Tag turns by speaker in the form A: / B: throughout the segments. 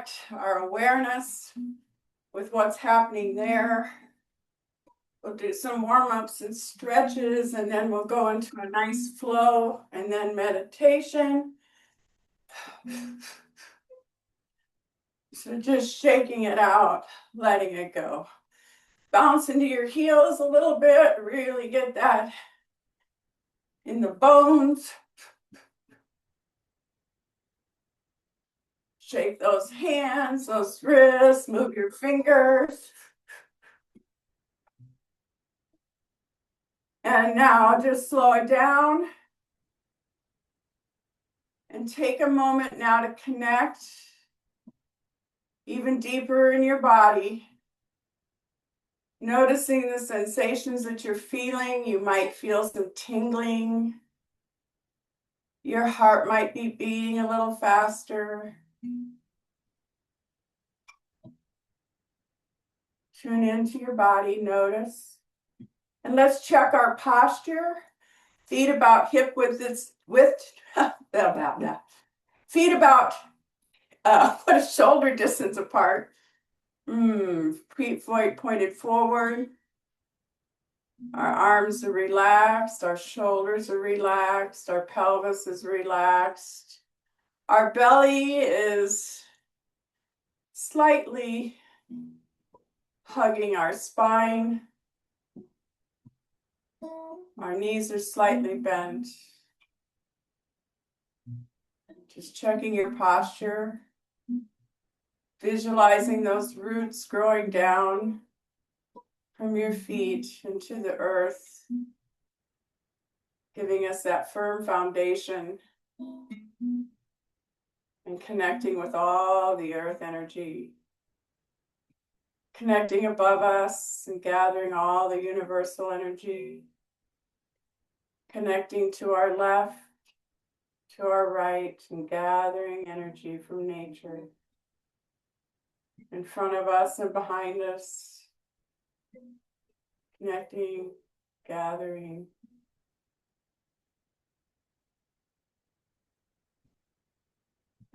A: connect our awareness with what's happening there. We'll do some warm-ups and stretches, and then we'll go into a nice flow, and then meditation. So just shaking it out, letting it go. Bounce into your heels a little bit, really get that in the bones. Shake those hands, those wrists, move your fingers. And now just slow it down. And take a moment now to connect even deeper in your body. Noticing the sensations that you're feeling. You might feel some tingling. Your heart might be beating a little faster. Tune into your body, notice. And let's check our posture. Feet about hip width, feet about shoulder distance apart. Feet pointed forward. Our arms are relaxed, our shoulders are relaxed, our pelvis is relaxed. Our belly is slightly hugging our spine. Our knees are slightly bent. Just checking your posture. Visualizing those roots growing down from your feet into the earth, giving us that firm foundation and connecting with all the earth energy, connecting above us and gathering all the universal energy, connecting to our left, to our right, and gathering energy from nature in front of us and behind us. Connecting, gathering.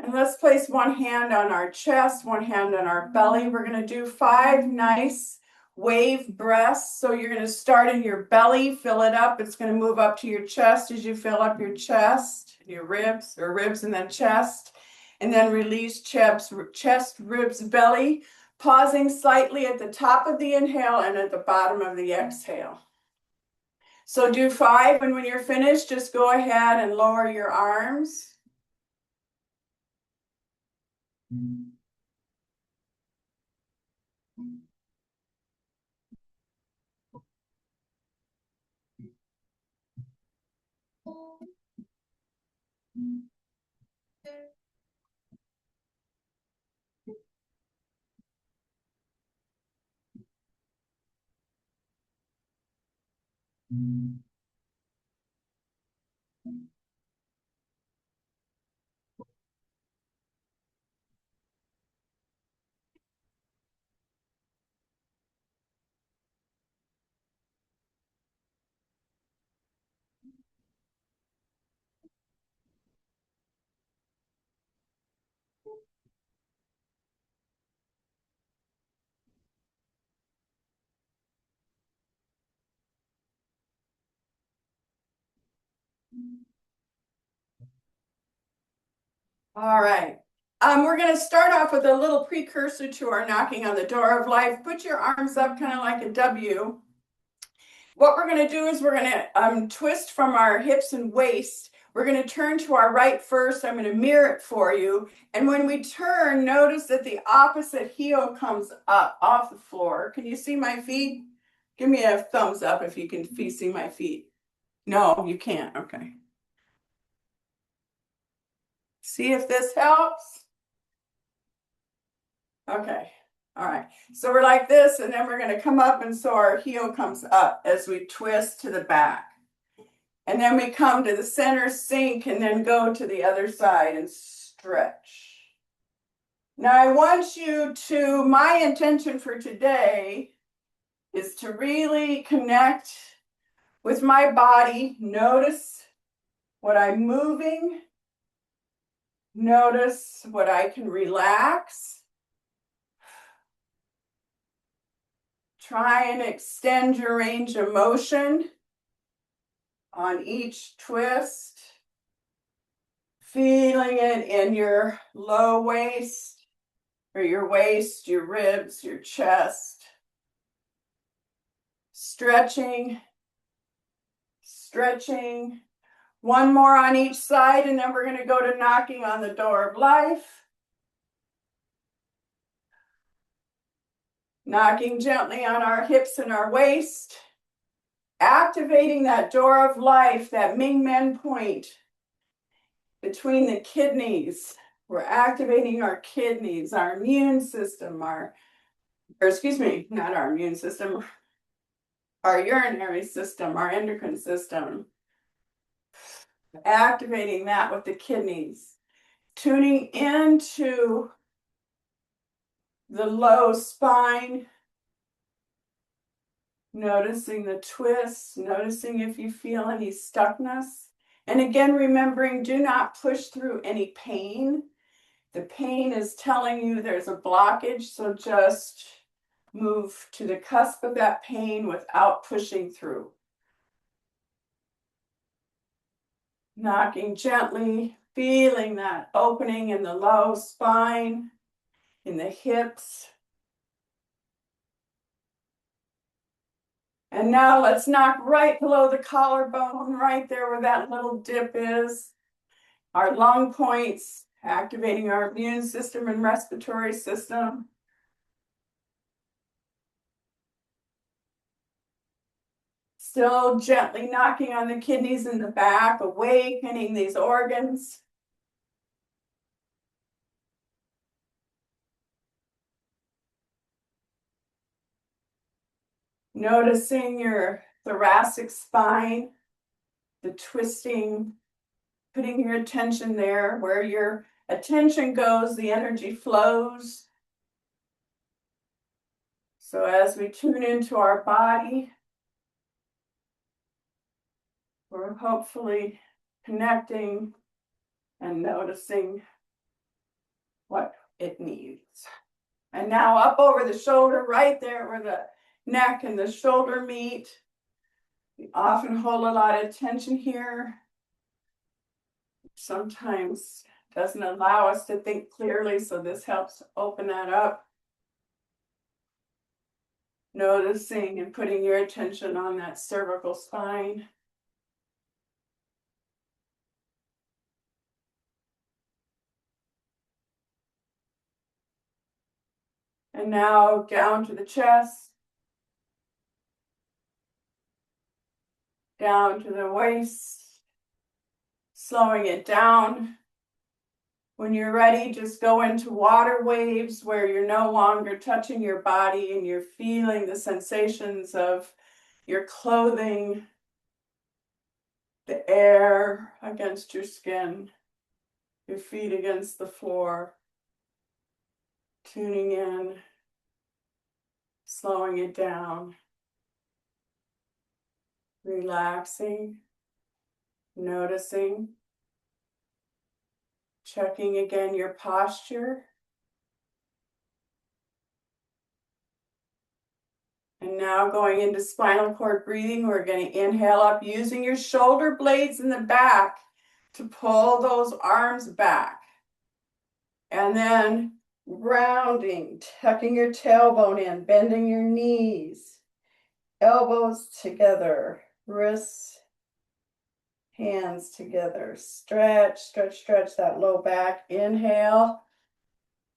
A: And let's place one hand on our chest, one hand on our belly. We're going to do 5 nice wave breaths. So you're going to start in your belly, fill it up. It's going to move up to your chest as you fill up your chest, your ribs, and then chest. And then release chest, ribs, belly, pausing slightly at the top of the inhale and at the bottom of the exhale. So do 5, and when you're finished, just go ahead and lower your arms. All right. We're going to start off with a little precursor to our knocking on the door of life. Put your arms up kind of like a W. What we're going to do is we're going to twist from our hips and waist. We're going to turn to our right first. I'm going to mirror it for you. And when we turn, notice that the opposite heel comes up off the floor. Can you see my feet? Give me a thumbs up if you can see my feet. No, you can't. Okay. See if this helps. Okay. All right. So we're like this, and then we're going to come up, and so our heel comes up as we twist to the back. And then we come to the center, sink, and then go to the other side and stretch. Now I want you to, my intention for today is to really connect with my body. Notice what I'm moving. Notice what I can relax. Try and extend your range of motion on each twist. Feeling it in your low waist, or your waist, your ribs, your chest. Stretching, stretching. One more on each side, and then we're going to go to knocking on the door of life. Knocking gently on our hips and our waist. Activating that door of life, that Ming Men point between the kidneys. We're activating our kidneys, our immune system, or excuse me, not our immune system, our urinary system, our endocrine system. Activating that with the kidneys. Tuning into the low spine. Noticing the twists, noticing if you feel any stuckness. And again, remembering, do not push through any pain. The pain is telling you there's a blockage, so just move to the cusp of that pain without pushing through. Knocking gently, feeling that opening in the low spine, in the hips. And now let's knock right below the collarbone, right there where that little dip is. Our lung points, activating our immune system and respiratory system. Still gently knocking on the kidneys in the back, awakening these organs. Noticing your thoracic spine, the twisting, putting your attention there. Where your attention goes, the energy flows. So as we tune into our body, we're hopefully connecting and noticing what it needs. And now up over the shoulder, right there where the neck and the shoulder meet. We often hold a lot of tension here. Sometimes doesn't allow us to think clearly, so this helps open that up. Noticing and putting your attention on that cervical spine. And now down to the chest, down to the waist, slowing it down. When you're ready, just go into water waves where you're no longer touching your body and you're feeling the sensations of your clothing, the air against your skin, your feet against the floor, tuning in, slowing it down, relaxing, noticing, checking again your posture. And now going into spinal cord breathing, we're going to inhale up using your shoulder blades in the back to pull those arms back. And then rounding, tucking your tailbone in, bending your knees, elbows together, wrists, hands together. Stretch, stretch, stretch that low back. Inhale,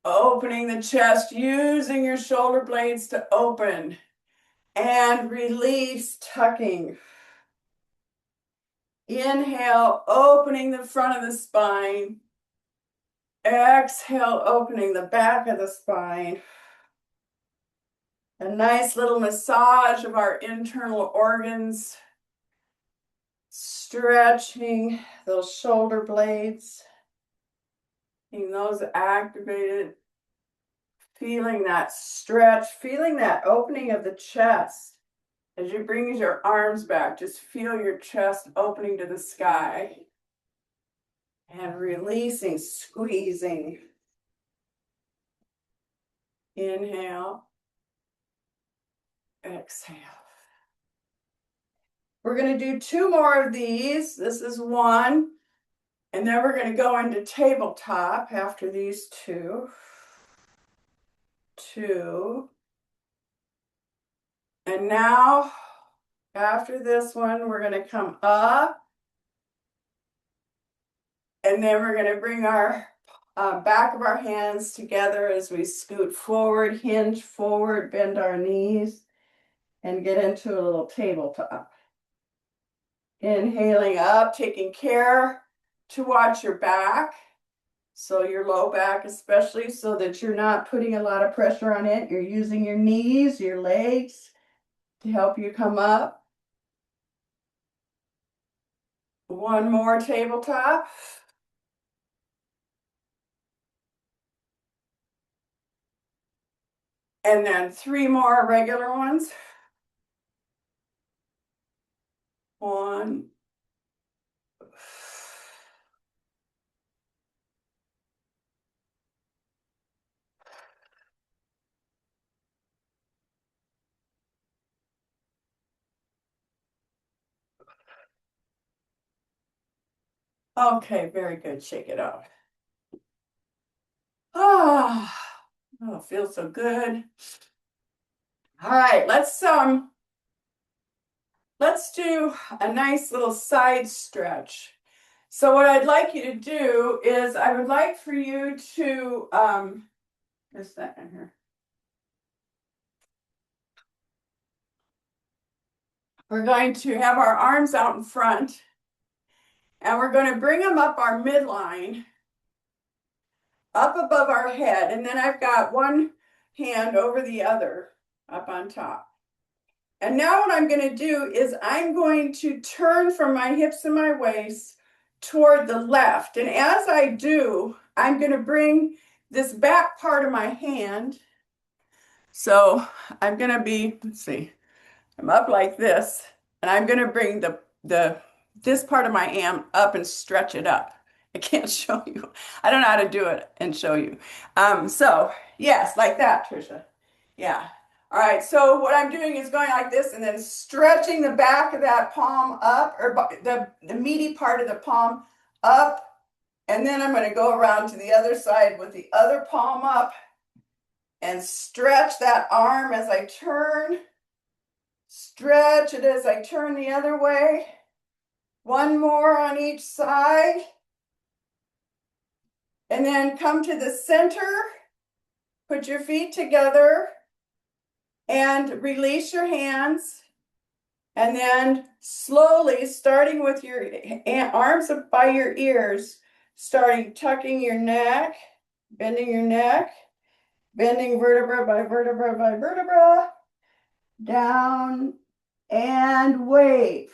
A: opening the chest, using your shoulder blades to open. And release, tucking. Inhale, opening the front of the spine. Exhale, opening the back of the spine. A nice little massage of our internal organs. Stretching those shoulder blades. Keeping those activated. Feeling that stretch, feeling that opening of the chest. As you bring your arms back, just feel your chest opening to the sky. And releasing, squeezing. Inhale. exhale. We're going to do 2 more of these. This is 1. And then we're going to go into tabletop after these 2. 2. And now, after this one, we're going to come up. And then we're going to bring our back of our hands together as we scoot forward, hinge forward, bend our knees, and get into a little tabletop. Inhaling up, taking care to watch your back. So your low back especially, so that you're not putting a lot of pressure on it. You're using your knees, your legs to help you come up. 1 more tabletop. And then 3 more regular ones. 1. Okay, very good. Shake it out. Ah, oh, it feels so good. All right, let's do a nice little side stretch. So what I'd like you to do is I would like for you to just a second here. We're going to have our arms out in front, and we're going to bring them up our midline, up above our head, and then I've got one hand over the other up on top. And now what I'm going to do is I'm going to turn from my hips and my waist toward the left. And as I do, I'm going to bring this back part of my hand. So I'm going to be, let's see, I'm up like this, and I'm going to bring this part of my arm up and stretch it up. I can't show you. I don't know how to do it and show you. So yes, like that, Trisha. Yeah. All right. So what I'm doing is going like this and then stretching the back of that palm up, or the meaty part of the palm up. And then I'm going to go around to the other side with the other palm up and stretch that arm as I turn. Stretch it as I turn the other way. 1 more on each side. And then come to the center. Put your feet together and release your hands. And then slowly, starting with your arms up by your ears, starting tucking your neck, bending your neck, bending vertebra by vertebra by vertebra, down and wave.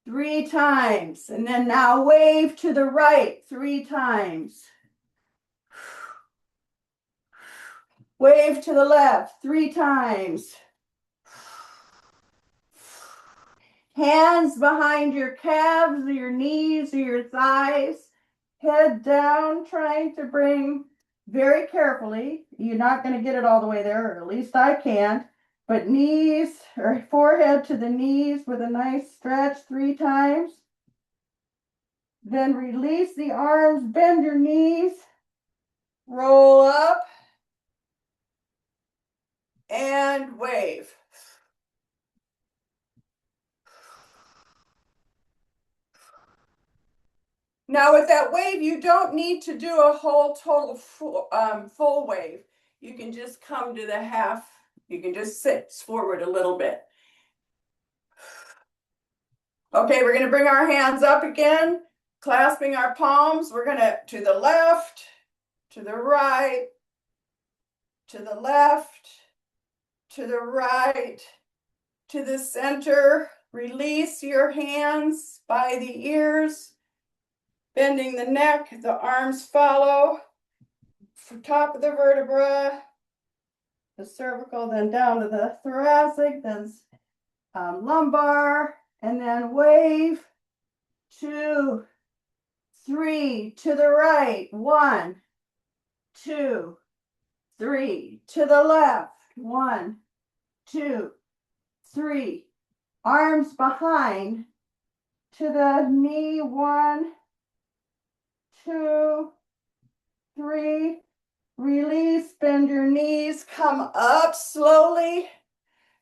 A: 3 times. And then now wave to the right 3 times. Wave to the left 3 times. Hands behind your calves or your knees or your thighs. Head down, trying to bring very carefully. You're not going to get it all the way there, or at least I can't. But knees or forehead to the knees with a nice stretch 3 times. Then release the arms, bend your knees, roll up, and wave. Now with that wave, you don't need to do a whole total full wave. You can just come to the half. You can just sit forward a little bit. Okay, we're going to bring our hands up again, clasping our palms. We're going to the left, to the right, to the left, to the right, to the center. Release your hands by the ears, bending the neck, the arms follow. Top of the vertebra, the cervical, then down to the thoracic, then lumbar, and then wave. 2, 3, to the right. 1, 2, 3, to the left. 1, 2, 3. Arms behind to the knee. 1, 2, 3. Release, bend your knees, come up slowly,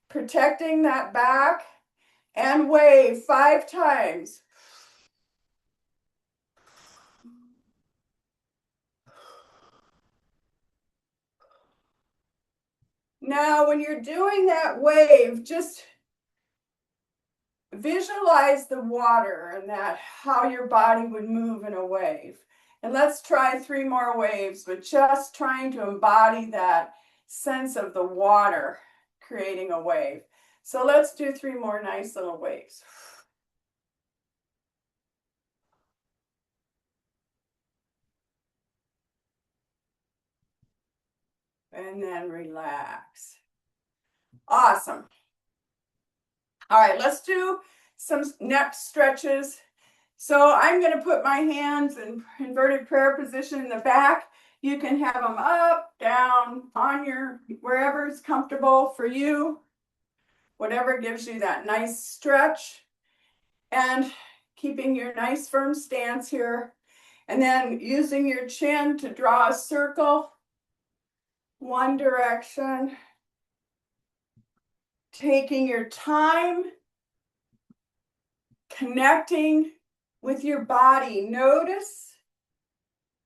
A: protecting that back, and wave 5 times. Now, when you're doing that wave, just visualize the water and that how your body would move in a wave. And let's try 3 more waves, but just trying to embody that sense of the water creating a wave. So let's do 3 more nice little waves. And then relax. Awesome. All right, let's do some neck stretches. So I'm going to put my hands in inverted prayer position in the back. You can have them up, down, on your, wherever is comfortable for you, whatever gives you that nice stretch. And keeping your nice firm stance here. And then using your chin to draw a circle, one direction. Taking your time, connecting with your body. Notice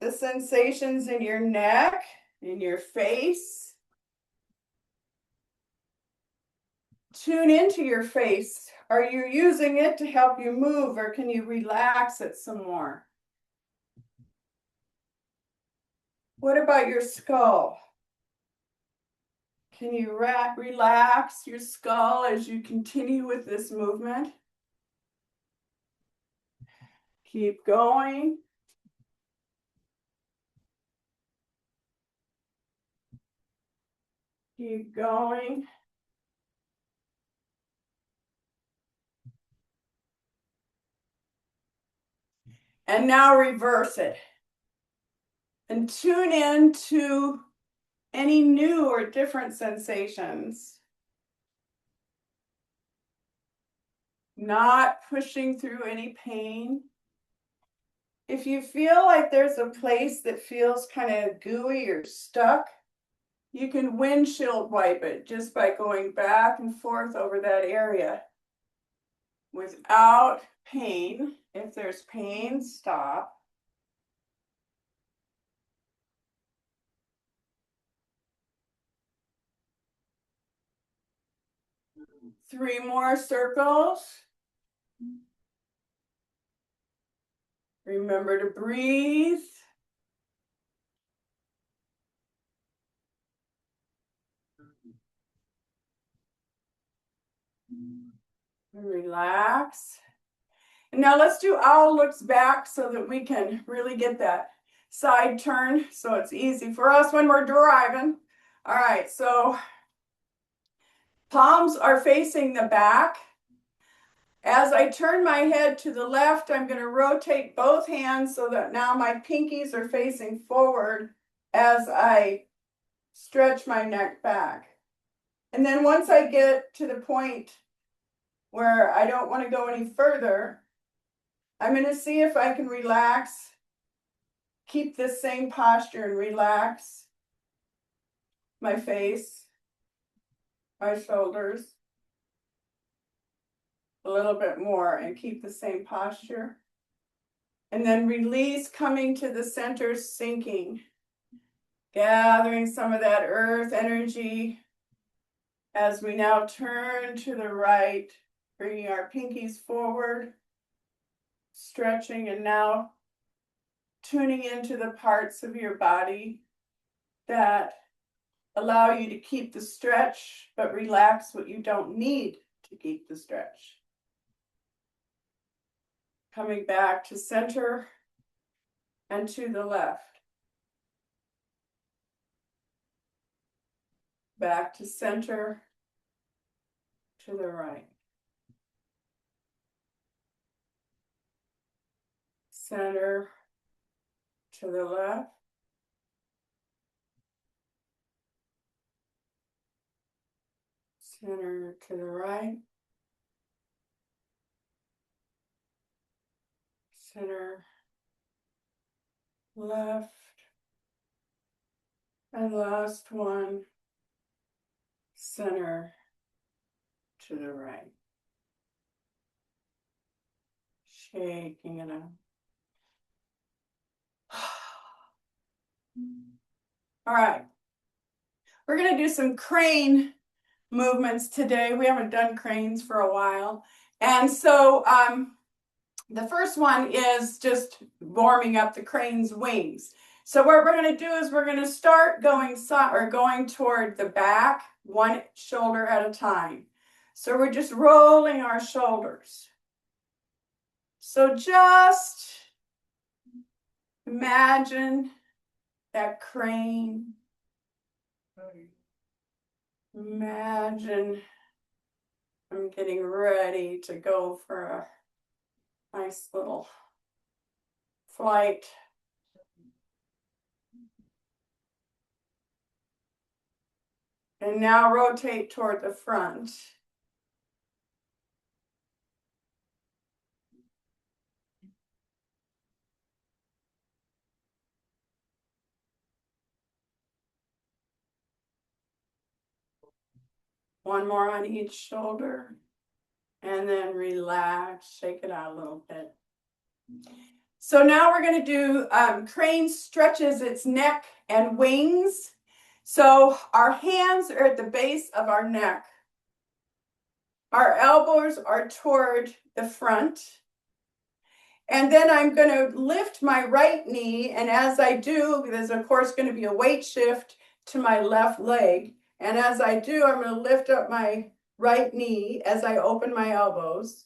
A: the sensations in your neck, in your face. Tune into your face. Are you using it to help you move, or can you relax it some more? What about your skull? Can you relax your skull as you continue with this movement? Keep going. Keep going. And now reverse it. And tune in to any new or different sensations. Not pushing through any pain. If you feel like there's a place that feels kind of gooey or stuck, you can windshield wipe it just by going back and forth over that area without pain. If there's pain, stop. Three more circles. Remember to breathe. Relax. And now let's do owl looks back so that we can really get that side turn so it's easy for us when we're driving. All right, so palms are facing the back. As I turn my head to the left, I'm going to rotate both hands so that now my pinkies are facing forward as I stretch my neck back. And then once I get to the point where I don't want to go any further, I'm going to see if I can relax, keep this same posture and relax my face, my shoulders a little bit more and keep the same posture. And then release, coming to the center, sinking, gathering some of that earth energy as we now turn to the right, bringing our pinkies forward, stretching, and now tuning into the parts of your body that allow you to keep the stretch, but relax what you don't need to keep the stretch. Coming back to center and to the left. Back to center, to the right. Center, to the left. Center to the right. Center left. And last one, center to the right. Shaking it up. All right. We're going to do some crane movements today. We haven't done cranes for a while. And so the first one is just warming up the crane's wings. So what we're going to do is we're going to start going toward the back, one shoulder at a time. So we're just rolling our shoulders. So just imagine that crane. Imagine I'm getting ready to go for a nice little flight. And now rotate toward the front. One more on each shoulder. And then relax, shake it out a little bit. So now we're going to do crane stretches its neck and wings. So our hands are at the base of our neck. Our elbows are toward the front. And then I'm going to lift my right knee. And as I do, there's of course going to be a weight shift to my left leg. And as I do, I'm going to lift up my right knee as I open my elbows.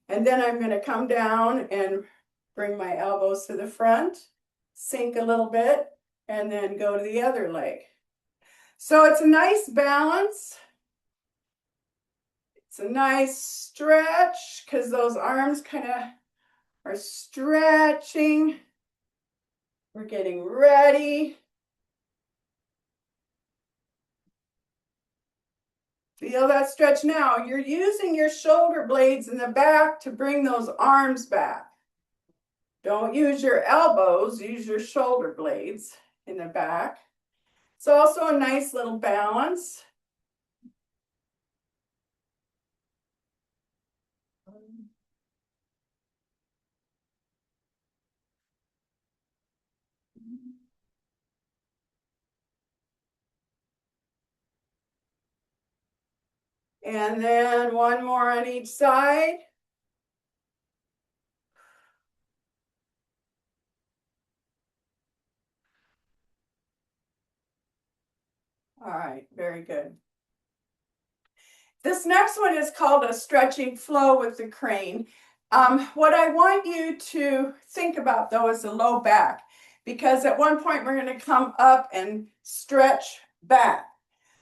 A: And then I'm going to come down and bring my elbows to the front, sink a little bit, and then go to the other leg. So it's a nice balance. It's a nice stretch because those arms kind of are stretching. We're getting ready. Feel that stretch now. You're using your shoulder blades in the back to bring those arms back. Don't use your elbows, use your shoulder blades in the back. It's also a nice little balance. And then one more on each side. All right, very good. This next one is called a stretching flow with the crane. What I want you to think about though is the low back, because at one point we're going to come up and stretch back.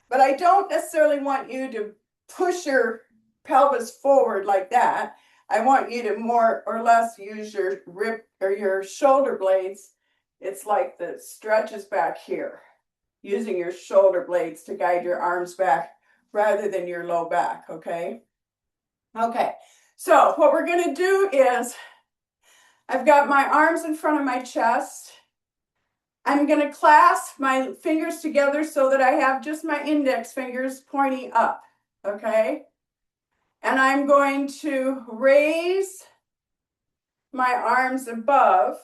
A: But I don't necessarily want you to push your pelvis forward like that. I want you to more or less use your rib or your shoulder blades. It's like the stretches back here, using your shoulder blades to guide your arms back rather than your low back, okay? Okay, so what we're gonna do is, I've got my arms in front of my chest. I'm gonna clasp my fingers together so that I have just my index fingers pointing up, okay? And I'm going to raise my arms above,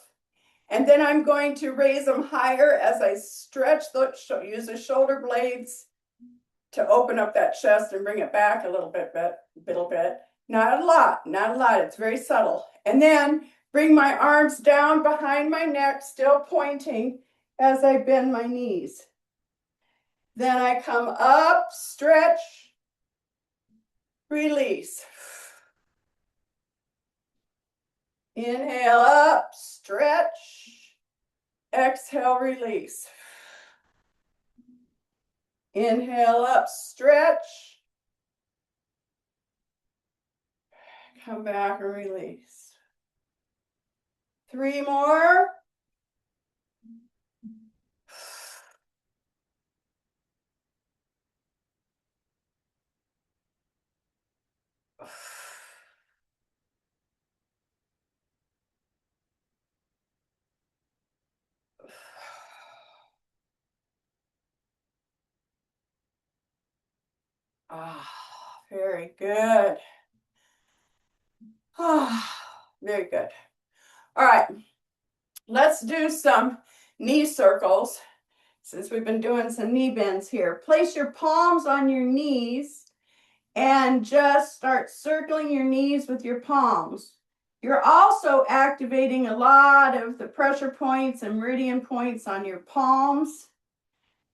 A: and then I'm going to raise them higher as I stretch, use the shoulder blades to open up that chest and bring it back a little bit. Not a lot, it's very subtle. And then bring my arms down behind my neck, still pointing as I bend my knees. Then I come up, stretch, release. Inhale up, stretch, exhale, release. Inhale up, stretch, come back and release. 3 more. Ah, very good. Ah, very good. All right, let's do some knee circles since we've been doing some knee bends here. Place your palms on your knees and just start circling your knees with your palms. You're also activating a lot of the pressure points and meridian points on your palms.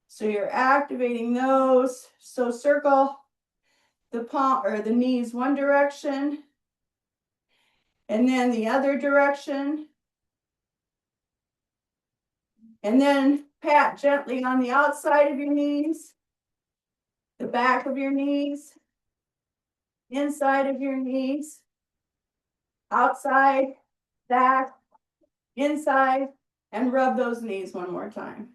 A: So you're activating those. So circle the palm or the knees one direction and then the other direction. And then pat gently on the outside of your knees, the back of your knees, inside of your knees, outside, back, inside, and rub those knees one more time.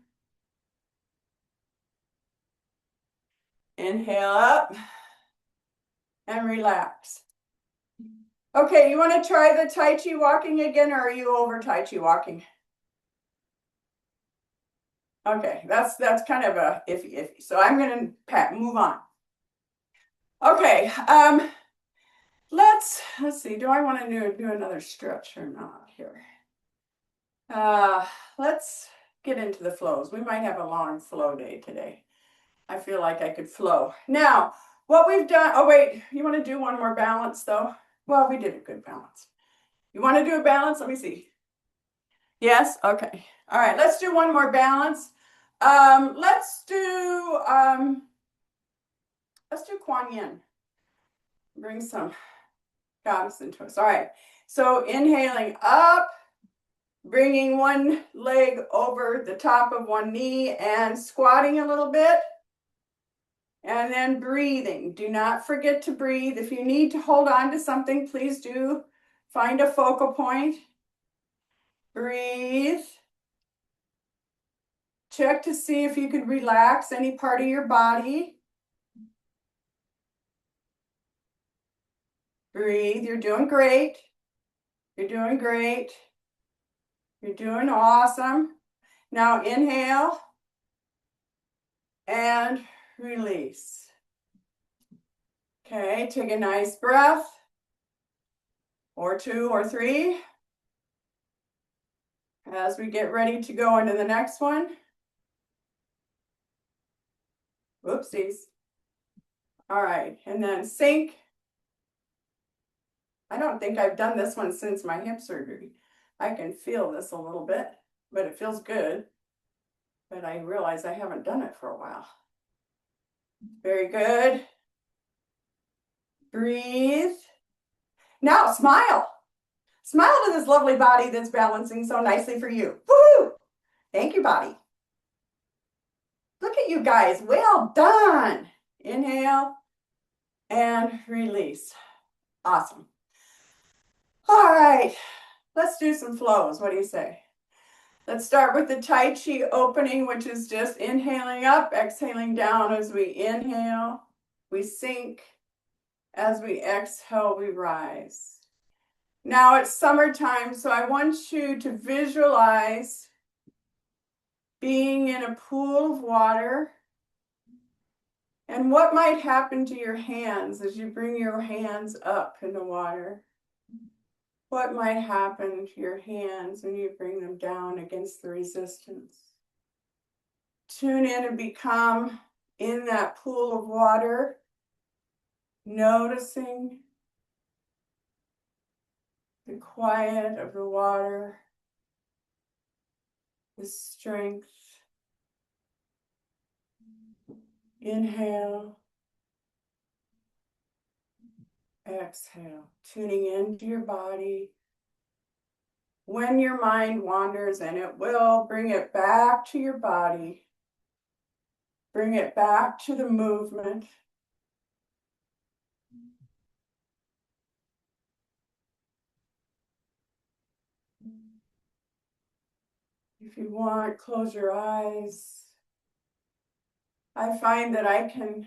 A: Inhale up and relax. Okay, you want to try the Tai Chi walking again, or are you over Tai Chi walking? Okay, that's kind of a iffy. So I'm going to move on. Okay, let's see. Do I want to do another stretch or not here? Let's get into the flows. We might have a long flow day today. I feel like I could flow. Now, what we've done, oh wait, you want to do one more balance though? Well, we did a good balance. You want to do a balance? Let me see. Yes? Okay. All right, let's do one more balance. Let's do Kuan Yin. Bring some guidance into us. All right. So inhaling up, bringing one leg over the top of one knee and squatting a little bit. And then breathing. Do not forget to breathe. If you need to hold on to something, please do find a focal point. Breathe. Check to see if you could relax any part of your body. Breathe. You're doing great. You're doing great. You're doing awesome. Now inhale and release. Okay, take a nice breath, or two or three, as we get ready to go into the next one. Whoopsies. All right, and then sink. I don't think I've done this one since my hip surgery. I can feel this a little bit, but it feels good. But I realize I haven't done it for a while. Very good. Breathe. Now smile. Smile to this lovely body that's balancing so nicely for you. Woohoo! Thank you, body. Look at you guys. Well done. Inhale and release. Awesome. All right. Let's do some flows. What do you say? Let's start with the Tai Chi opening, which is just inhaling up, exhaling down. As we inhale, we sink. As we exhale, we rise. Now it's summertime, so I want you to visualize being in a pool of water. And what might happen to your hands as you bring your hands up in the water? What might happen to your hands when you bring them down against the resistance? Tune in and become in that pool of water, noticing the quiet of the water, the strength. Inhale, exhale, tuning into your body. When your mind wanders, and it will, bring it back to your body. Bring it back to the movement. If you want, close your eyes. I find that I can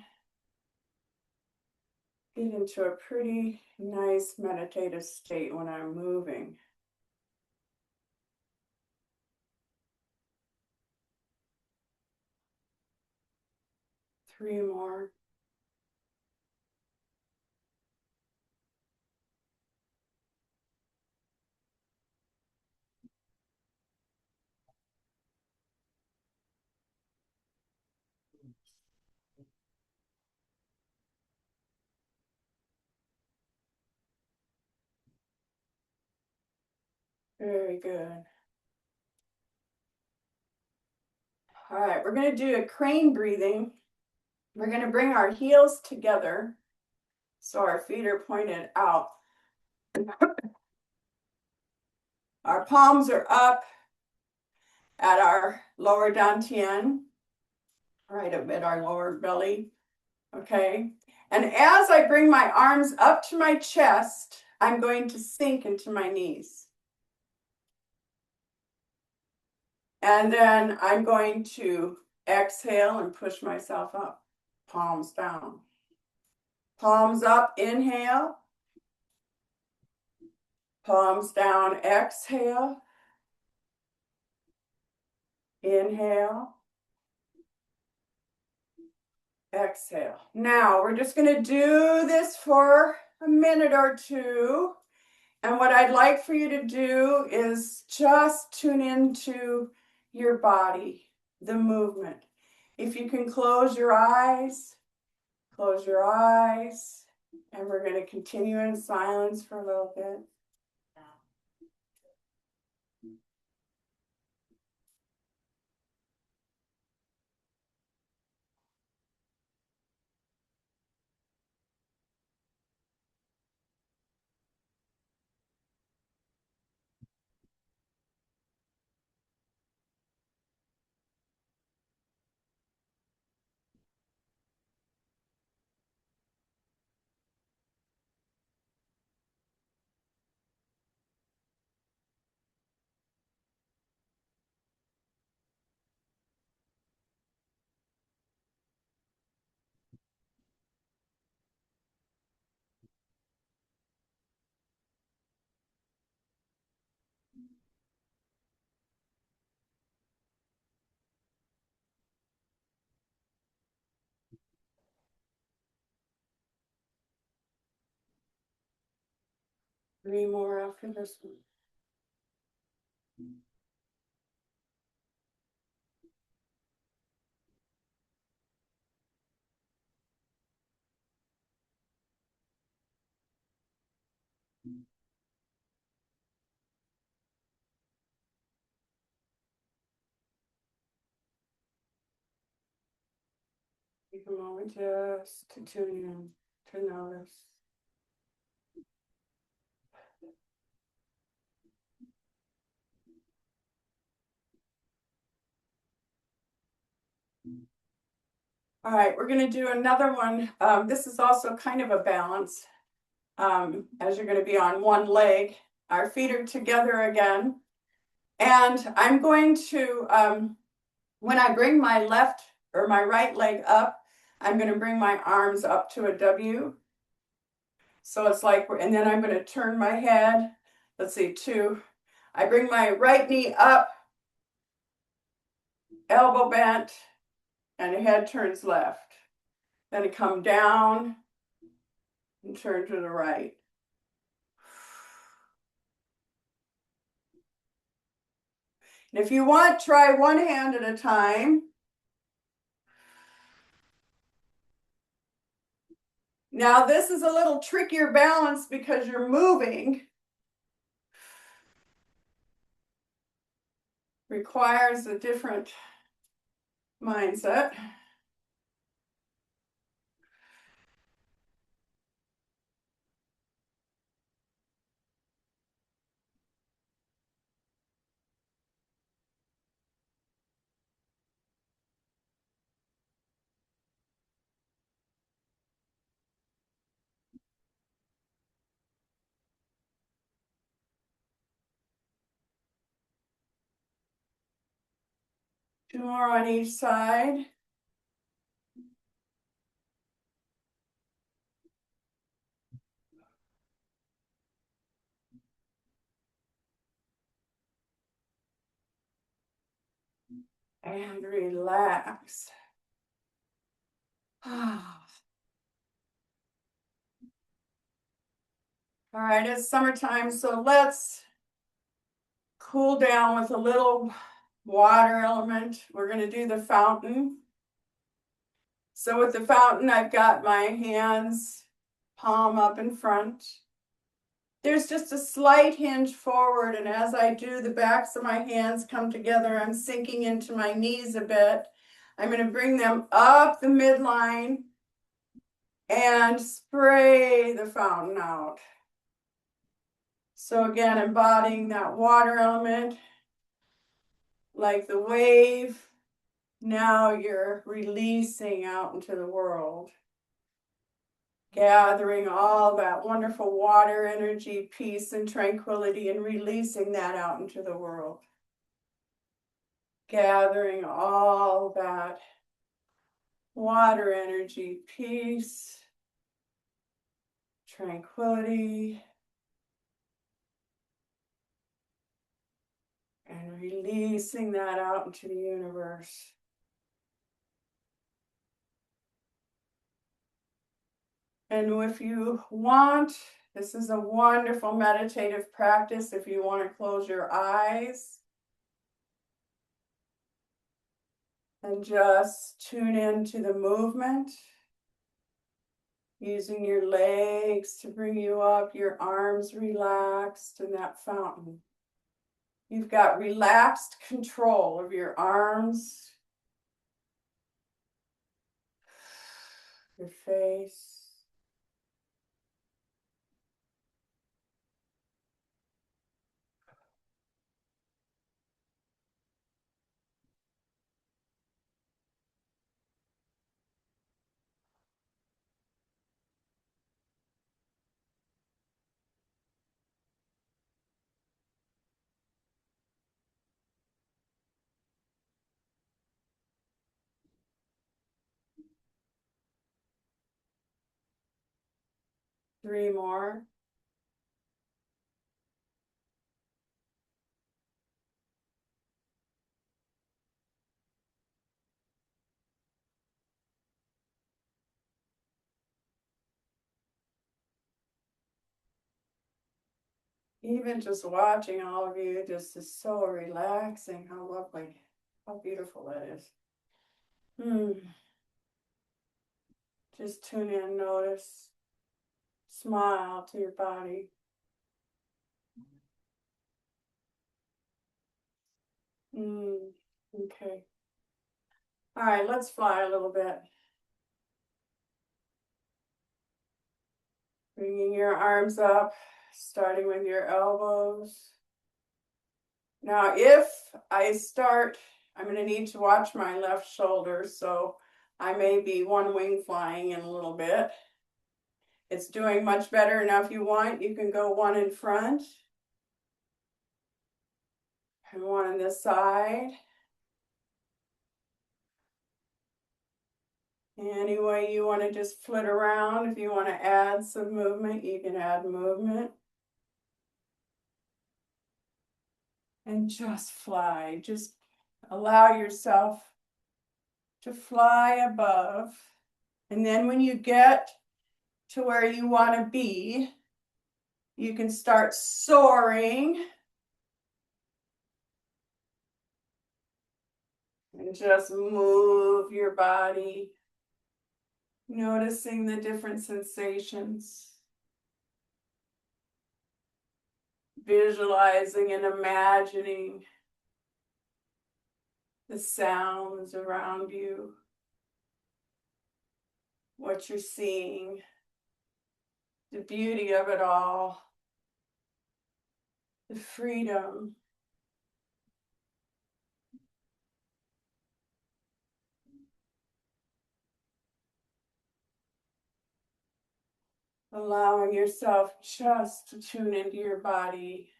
A: get into a pretty nice meditative state when I'm moving. Three more. Very good. All right, we're going to do a crane breathing. We're going to bring our heels together so our feet are pointed out. Our palms are up at our lower dantian, right up at our lower belly. Okay. And as I bring my arms up to my chest, I'm going to sink into my knees. And then I'm going to exhale and push myself up. Palms down. Palms up, inhale. Palms down, exhale. Inhale. Exhale. Now we're just going to do this for a minute or two. And what I'd like for you to do is just tune into your body, the movement. If you can close your eyes, and we're going to continue in silence for a little bit. 3 more after this one. Take a moment just to tune in, to notice. All right, we're going to do another one. This is also kind of a balance, as you're going to be on one leg. Our feet are together again. And I'm going to, when I bring my left or my right leg up, I'm going to bring my arms up to a W. So it's like, and then I'm going to turn my head. Let's see, 2. I bring my right knee up, elbow bent, and the head turns left. Then I come down and turn to the right. And if you want, try one hand at a time. Now this is a little trickier balance because you're moving. Requires a different mindset. Two more on each side. And relax. All right, it's summertime, so let's cool down with a little water element. We're going to do the fountain. So with the fountain, I've got my hands palm up in front. there's just a slight hinge forward, and as I do, the backs of my hands come together. I'm sinking into my knees a bit. I'm going to bring them up the midline and spray the fountain out. So again, embodying that water element, like the wave. Now you're releasing out into the world, gathering all that wonderful water energy, peace, and tranquility, and releasing that out into the world. Gathering all that water energy, peace, tranquility, and releasing that out into the universe. And if you want, this is a wonderful meditative practice if you want to close your eyes and just tune into the movement, using your legs to bring you up, your arms relaxed in that fountain. You've got relaxed control of your arms, your face. 3 more. Even just watching all of you just is so relaxing. How lovely. How beautiful that is. Just tune in, notice, smile to your body. Okay. All right, let's fly a little bit. Bringing your arms up, starting with your elbows. Now, if I start, I'm going to need to watch my left shoulder, so I may be one wing flying in a little bit. It's doing much better. Now, if you want, you can go one in front and one on this side. Any way you want to just flit around. If you want to add some movement, you can add movement. And just fly. Just allow yourself to fly above. And then when you get to where you want to be, you can start soaring. And just move your body, noticing the different sensations. Visualizing and imagining the sounds around you, what you're seeing, the beauty of it all, the freedom. Allowing yourself just to tune into your body.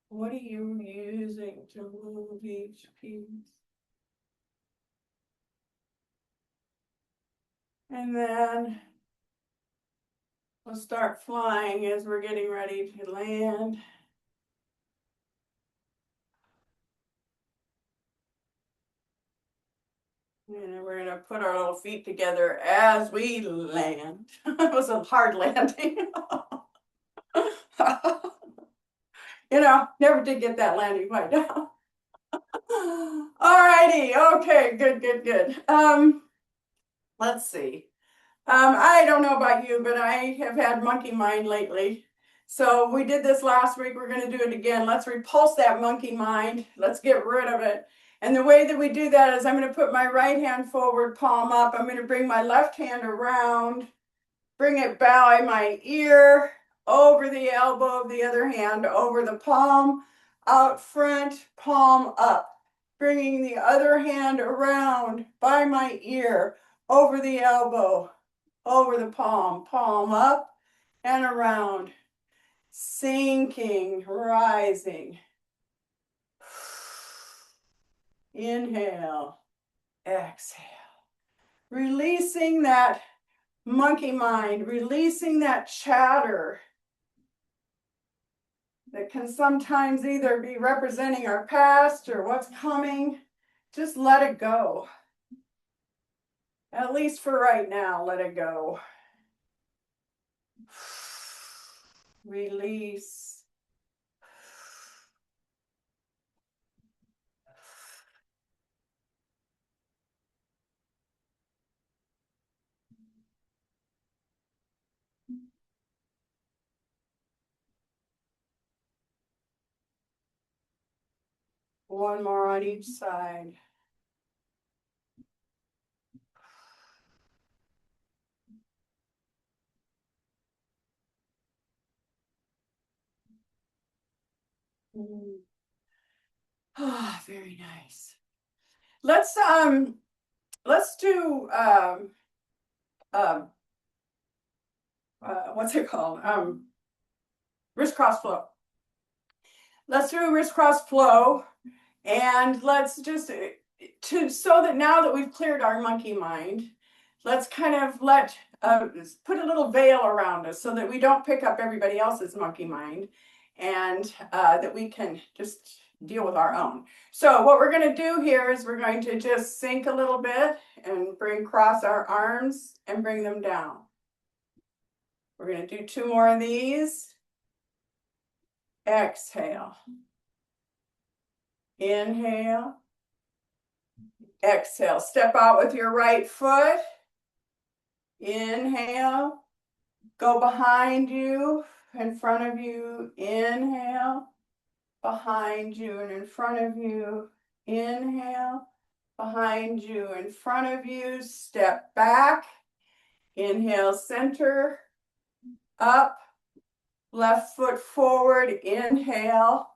A: What are you using to move each piece? And then we'll start flying as we're getting ready to land. And we're going to put our little feet together as we land. It was a hard landing. Never did get that landing quite down. All right. righty. Okay, good. Let's see. I don't know about you, but I have had monkey mind lately. So we did this last week. We're going to do it again. Let's repulse that monkey mind. Let's get rid of it. And the way that we do that is I'm going to put my right hand forward, palm up. I'm going to bring my left hand around, bring it by my ear, over the elbow of the other hand, over the palm, out front, palm up. Bringing the other hand around by my ear, over the elbow, over the palm, palm up and around, sinking, rising. Inhale, exhale, releasing that monkey mind, releasing that chatter that can sometimes either be representing our past or what's coming. Just let it go. At least for right now, let it go. Release. One more on each side. Ah, very nice. Let's do what's it called? Wrist cross flow. Let's do a wrist cross flow, and let's just so that now that we've cleared our monkey mind, let's kind of put a little veil around us so that we don't pick up everybody else's monkey mind, and that we can just deal with our own. So what we're going to do here is we're going to just sink a little bit and cross our arms and bring them down. We're going to do 2 more of these. Exhale. Inhale. Exhale. Step out with your right foot. Inhale. Go behind you, in front of you. Inhale. Behind you and in front of you. Inhale. Behind you, in front of you. Step back. Inhale, center. Up. Left foot forward. Inhale.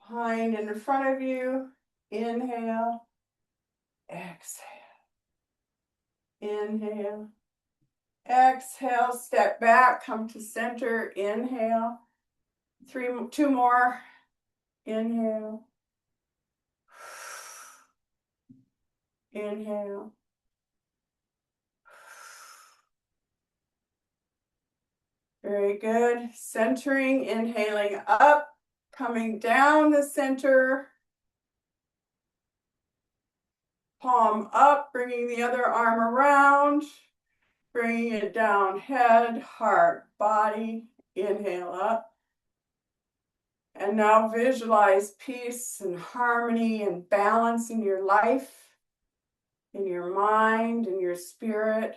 A: Behind and in front of you. Inhale. Exhale. Inhale. Exhale, step back, come to center, inhale. 2 more. Inhale. Inhale. Very good. Centering, inhaling up, coming down the center. Palm up, bringing the other arm around. Bringing it down, head, heart, body. Inhale up. And now visualize peace and harmony and balance in your life, in your mind, in your spirit.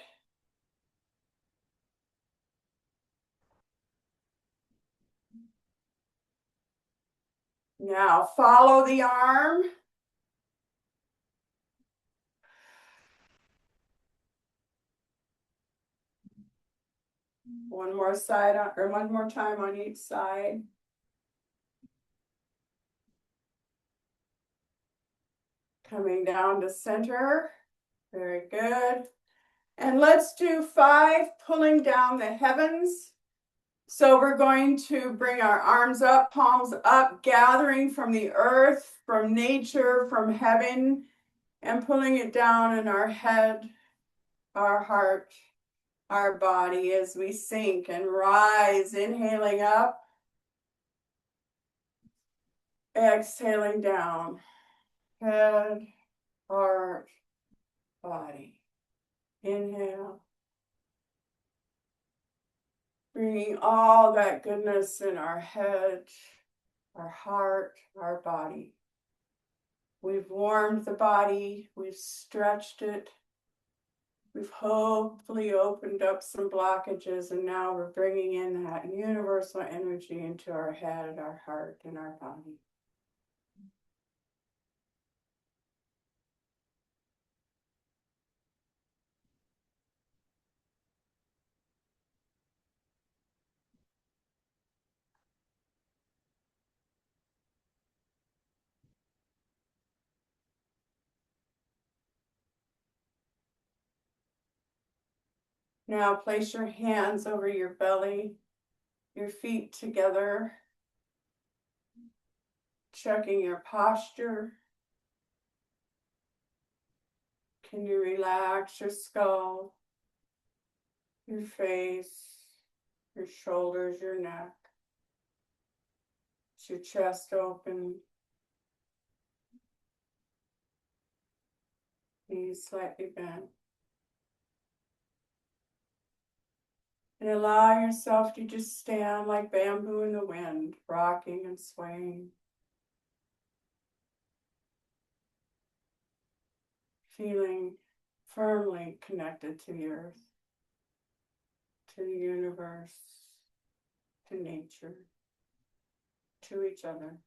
A: Now follow the arm. One more time on each side. Coming down to center. Very good. And let's do 5, pulling down the heavens. So we're going to bring our arms up, palms up, gathering from the earth, from nature, from heaven, and pulling it down in our head, our heart, our body as we sink and rise, inhaling up, exhaling down, head, heart, body. Inhale. Bringing all that goodness in our head, our heart, our body. We've warmed the body, we've stretched it, we've hopefully opened up some blockages, and now we're bringing in that universal energy into our head, our heart, and our body. Now place your hands over your belly, your feet together, checking your posture. Can you relax your skull, your face, your shoulders, your neck? Is your chest open? Knees slightly bent. And allow yourself to just stand like bamboo in the wind, rocking and swaying. Feeling firmly connected to the earth, to the universe, to nature, to each other.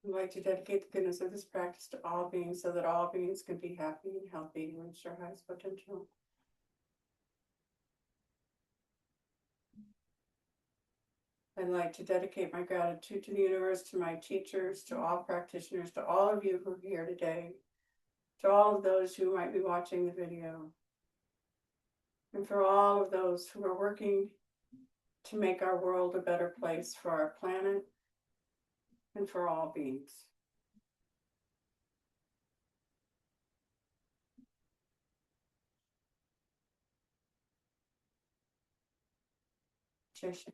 A: I'd like to dedicate the goodness of this practice to all beings so that all beings can be happy and healthy and reach their highest potential. I'd like to dedicate my gratitude to the universe, to my teachers, to all practitioners, to all of you who are here today, to all of those who might be watching the video, and for all of those who are working to make our world a better place for our planet and for all beings. Jai Shri.